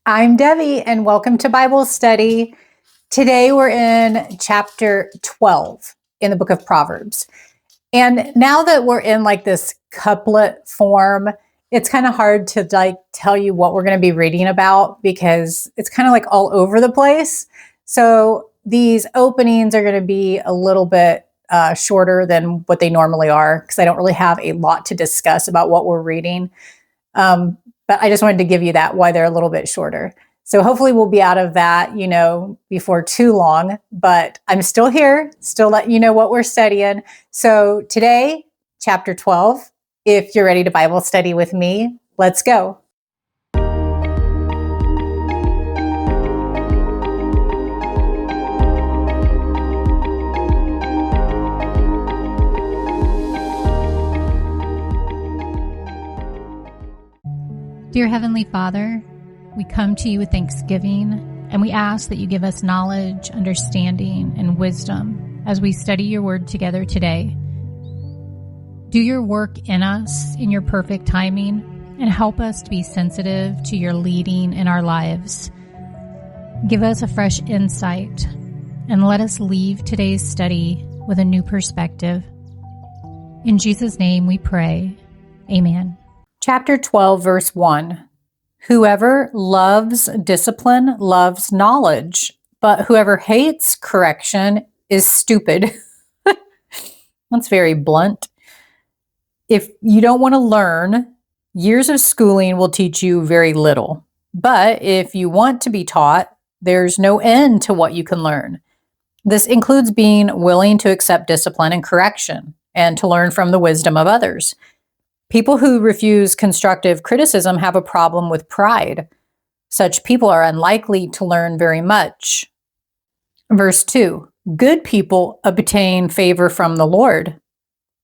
I'm Debbie, and welcome to Bible study. Today we're in chapter 12 in the book of Proverbs. And now that we're in this couplet form, it's kind of hard to tell you what we're going to be reading about because it's kind of all over the place. So these openings are going to be a little bit shorter than what they normally are because I don't really have a lot to discuss about what we're reading. But I just wanted to give you that, why they're a little bit shorter. So hopefully we'll be out of that, before too long. But I'm still here, still letting you know what we're studying. So today, chapter 12, if you're ready to Bible study with me, let's go. Dear Heavenly Father, we come to you with thanksgiving, and we ask that you give us knowledge, understanding, and wisdom as we study your word together today. Do your work in us in your perfect timing, and help us to be sensitive to your leading in our lives. Give us a fresh insight, and let us leave today's study with a new perspective. In Jesus' name we pray. Amen. Chapter 12, verse 1. Whoever loves discipline loves knowledge, but whoever hates correction is stupid. That's very blunt. If you don't want to learn, years of schooling will teach you very little. But if you want to be taught, there's no end to what you can learn. This includes being willing to accept discipline and correction and to learn from the wisdom of others. People who refuse constructive criticism have a problem with pride. Such people are unlikely to learn very much. Verse 2, good people obtain favor from the Lord,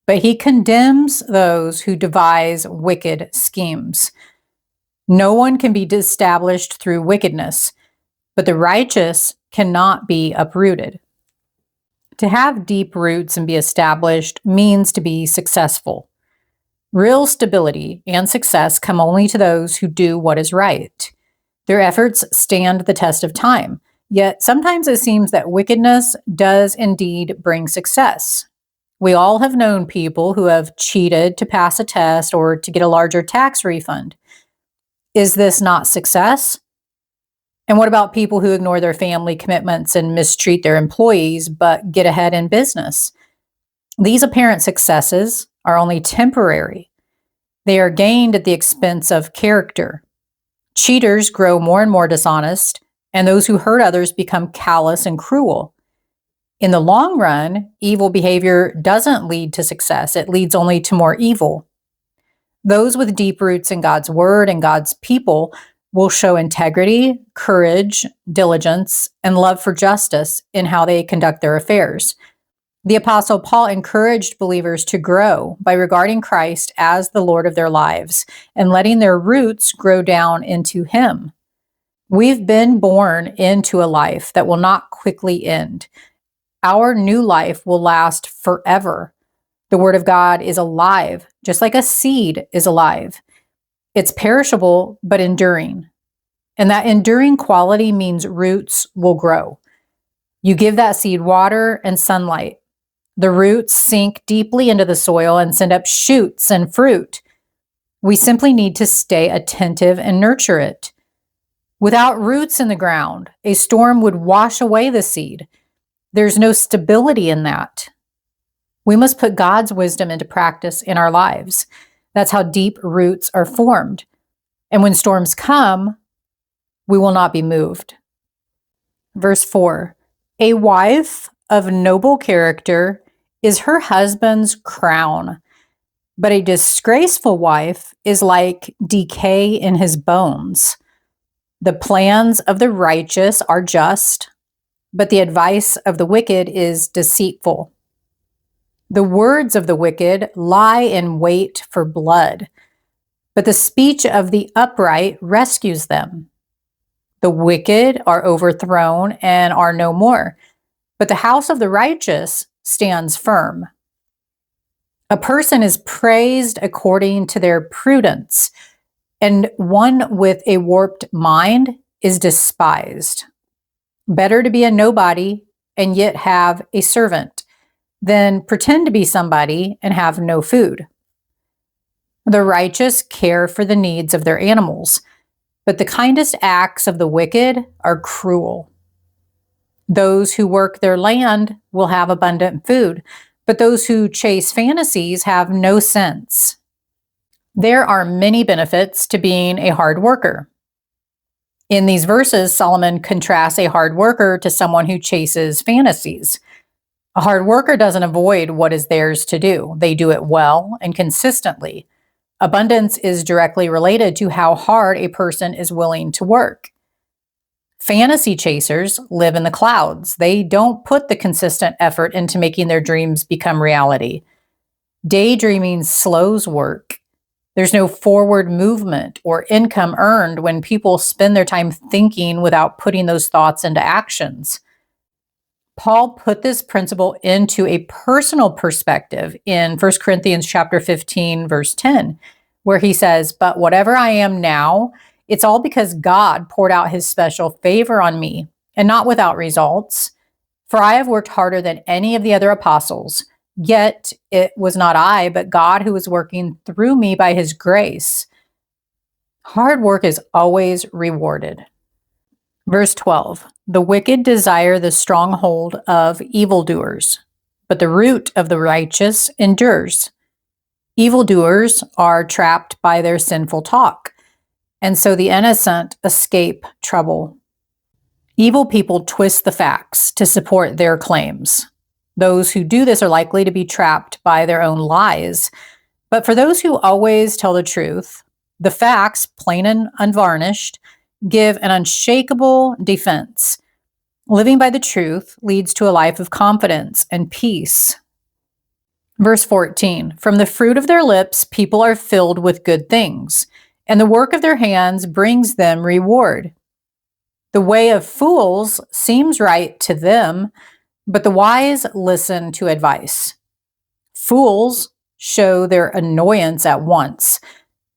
but he condemns those who devise wicked schemes. No one can be established through wickedness, but the righteous cannot be uprooted. To have deep roots and be established means to be successful. Real stability and success come only to those who do what is right. Their efforts stand the test of time, yet sometimes it seems that wickedness does indeed bring success. We all have known people who have cheated to pass a test or to get a larger tax refund. Is this not success? And what about people who ignore their family commitments and mistreat their employees but get ahead in business? These apparent successes are only temporary. They are gained at the expense of character. Cheaters grow more and more dishonest, and those who hurt others become callous and cruel. In the long run, evil behavior doesn't lead to success. It leads only to more evil. Those with deep roots in God's word and God's people will show integrity, courage, diligence, and love for justice in how they conduct their affairs. The Apostle Paul encouraged believers to grow by regarding Christ as the Lord of their lives and letting their roots grow down into Him. We've been born into a life that will not quickly end. Our new life will last forever. The Word of God is alive, just like a seed is alive. It's perishable, but enduring. And that enduring quality means roots will grow. You give that seed water and sunlight. The roots sink deeply into the soil and send up shoots and fruit. We simply need to stay attentive and nurture it. Without roots in the ground, a storm would wash away the seed. There's no stability in that. We must put God's wisdom into practice in our lives. That's how deep roots are formed. And when storms come, we will not be moved. Verse 4, a wife of noble character is her husband's crown, but a disgraceful wife is like decay in his bones. The plans of the righteous are just, but the advice of the wicked is deceitful. The words of the wicked lie in wait for blood, but the speech of the upright rescues them. The wicked are overthrown and are no more, but the house of the righteous stands firm. A person is praised according to their prudence, and one with a warped mind is despised. Better to be a nobody and yet have a servant than pretend to be somebody and have no food. The righteous care for the needs of their animals, but the kindest acts of the wicked are cruel. Those who work their land will have abundant food, but those who chase fantasies have no sense. There are many benefits to being a hard worker. In these verses, Solomon contrasts a hard worker to someone who chases fantasies. A hard worker doesn't avoid what is theirs to do. They do it well and consistently. Abundance is directly related to how hard a person is willing to work. Fantasy chasers live in the clouds. They don't put the consistent effort into making their dreams become reality. Daydreaming slows work. There's no forward movement or income earned when people spend their time thinking without putting those thoughts into actions. Paul put this principle into a personal perspective in 1 Corinthians chapter 15, verse 10, where he says, "But whatever I am now, it's all because God poured out his special favor on me, and not without results. For I have worked harder than any of the other apostles, yet it was not I, but God who was working through me by his grace." Hard work is always rewarded. Verse 12, "The wicked desire the stronghold of evildoers, but the root of the righteous endures." Evildoers are trapped by their sinful talk, and so the innocent escape trouble. Evil people twist the facts to support their claims. Those who do this are likely to be trapped by their own lies. But for those who always tell the truth, the facts, plain and unvarnished, give an unshakable defense. Living by the truth leads to a life of confidence and peace. Verse 14, "From the fruit of their lips, people are filled with good things, and the work of their hands brings them reward. The way of fools seems right to them, but the wise listen to advice. Fools show their annoyance at once,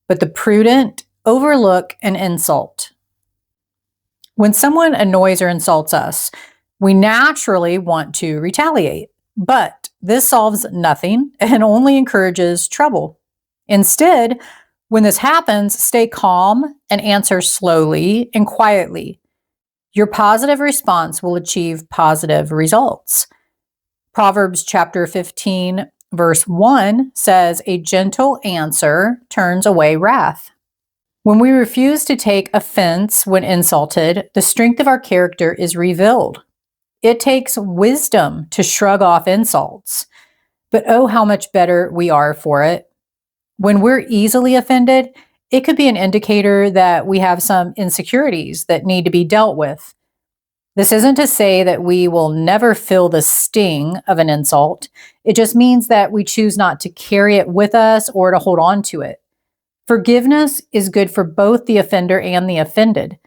but the prudent overlook an insult." When someone annoys or insults us, we naturally want to retaliate, but this solves nothing and only encourages trouble. Instead, when this happens, stay calm and answer slowly and quietly. Your positive response will achieve positive results. Proverbs chapter 15, verse 1 says, "A gentle answer turns away wrath." When we refuse to take offense when insulted, the strength of our character is revealed. It takes wisdom to shrug off insults, but oh, how much better we are for it. When we're easily offended, it could be an indicator that we have some insecurities that need to be dealt with. This isn't to say that we will never feel the sting of an insult. It just means that we choose not to carry it with us or to hold on to it. Forgiveness is good for both the offender and the offended.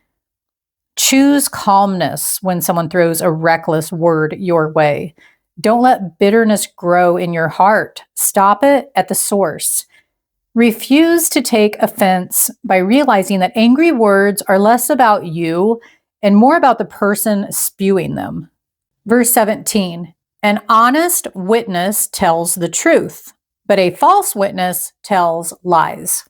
Choose calmness when someone throws a reckless word your way. Don't let bitterness grow in your heart. Stop it at the source. Refuse to take offense by realizing that angry words are less about you and more about the person spewing them. Verse 17, "An honest witness tells the truth, but a false witness tells lies.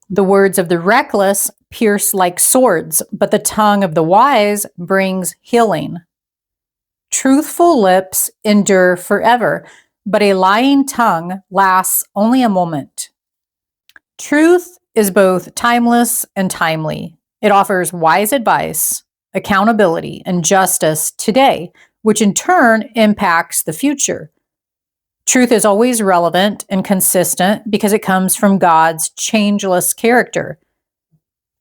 The words of the reckless pierce like swords, but the tongue of the wise brings healing. Truthful lips endure forever, but a lying tongue lasts only a moment." Truth is both timeless and timely. It offers wise advice, accountability, and justice today, which in turn impacts the future. Truth is always relevant and consistent because it comes from God's changeless character.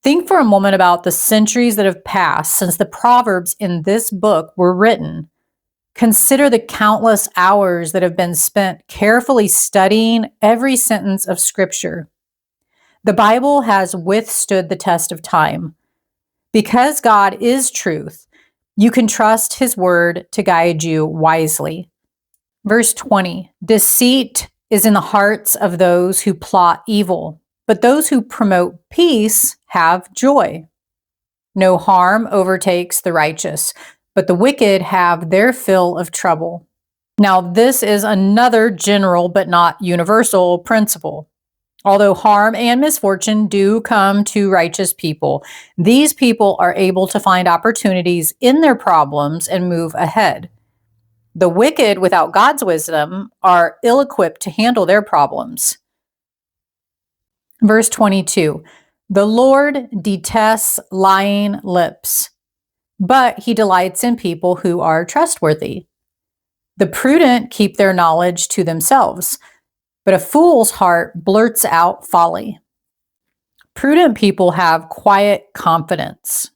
Think for a moment about the centuries that have passed since the Proverbs in this book were written. Consider the countless hours that have been spent carefully studying every sentence of Scripture. The Bible has withstood the test of time. Because God is truth, you can trust His word to guide you wisely. Verse 20, "Deceit is in the hearts of those who plot evil, but those who promote peace have joy." No harm overtakes the righteous, but the wicked have their fill of trouble. Now, this is another general but not universal principle. Although harm and misfortune do come to righteous people, these people are able to find opportunities in their problems and move ahead. The wicked, without God's wisdom, are ill-equipped to handle their problems. Verse 22, the Lord detests lying lips, but he delights in people who are trustworthy. The prudent keep their knowledge to themselves, but a fool's heart blurts out folly. Prudent people have quiet confidence.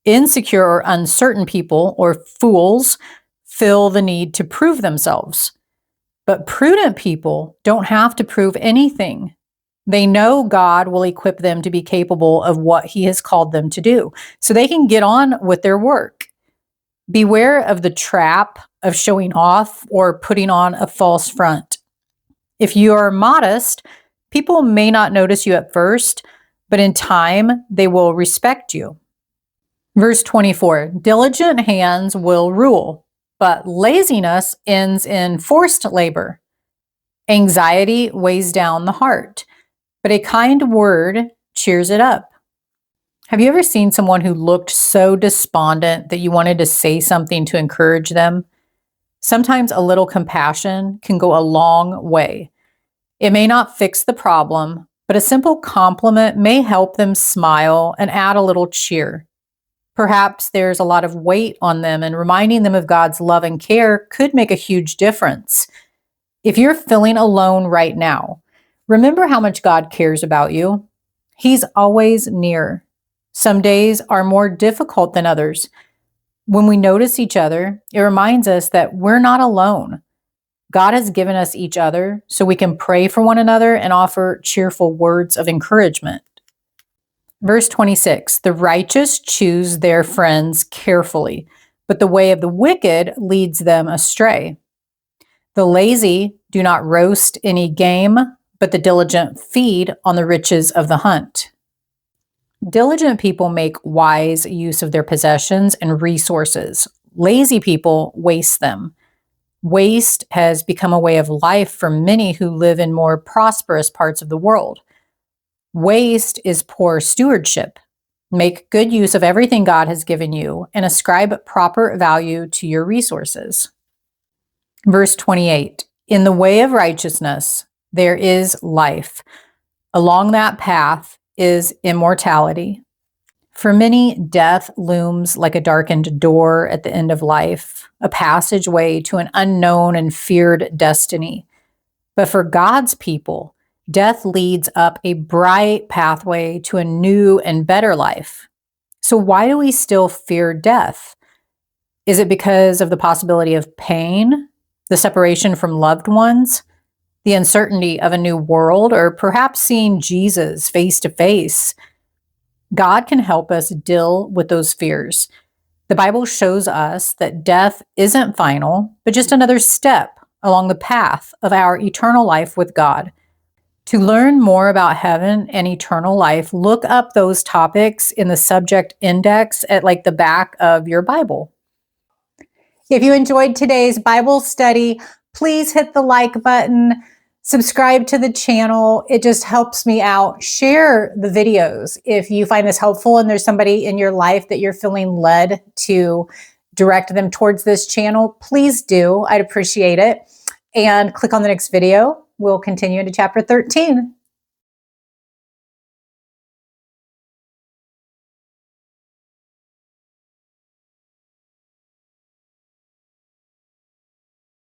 Insecure or uncertain people, or fools, feel the need to prove themselves. But prudent people don't have to prove anything. They know God will equip them to be capable of what he has called them to do, so they can get on with their work. Beware of the trap of showing off or putting on a false front. If you are modest, people may not notice you at first, but in time, they will respect you. Verse 24, diligent hands will rule, but laziness ends in forced labor. Anxiety weighs down the heart, but a kind word cheers it up. Have you ever seen someone who looked so despondent that you wanted to say something to encourage them? Sometimes a little compassion can go a long way. It may not fix the problem, but a simple compliment may help them smile and add a little cheer. Perhaps there's a lot of weight on them, and reminding them of God's love and care could make a huge difference. If you're feeling alone right now, remember how much God cares about you. He's always near. Some days are more difficult than others. When we notice each other, it reminds us that we're not alone. God has given us each other so we can pray for one another and offer cheerful words of encouragement. Verse 26, the righteous choose their friends carefully, but the way of the wicked leads them astray. The lazy do not roast any game, but the diligent feed on the riches of the hunt. Diligent people make wise use of their possessions and resources. Lazy people waste them. Waste has become a way of life for many who live in more prosperous parts of the world. Waste is poor stewardship. Make good use of everything God has given you and ascribe proper value to your resources. Verse 28, in the way of righteousness, there is life. Along that path is immortality. For many, death looms like a darkened door at the end of life, a passageway to an unknown and feared destiny. But for God's people, death leads up a bright pathway to a new and better life. So why do we still fear death? Is it because of the possibility of pain, the separation from loved ones, the uncertainty of a new world, or perhaps seeing Jesus face to face? God can help us deal with those fears. The Bible shows us that death isn't final, but just another step along the path of our eternal life with God. To learn more about heaven and eternal life, look up those topics in the subject index at the back of your Bible. If you enjoyed today's Bible study, please hit the like button, subscribe to the channel. It just helps me out. Share the videos if you find this helpful and there's somebody in your life that you're feeling led to direct them towards this channel. Please do. I'd appreciate it. And click on the next video. We'll continue into chapter 13.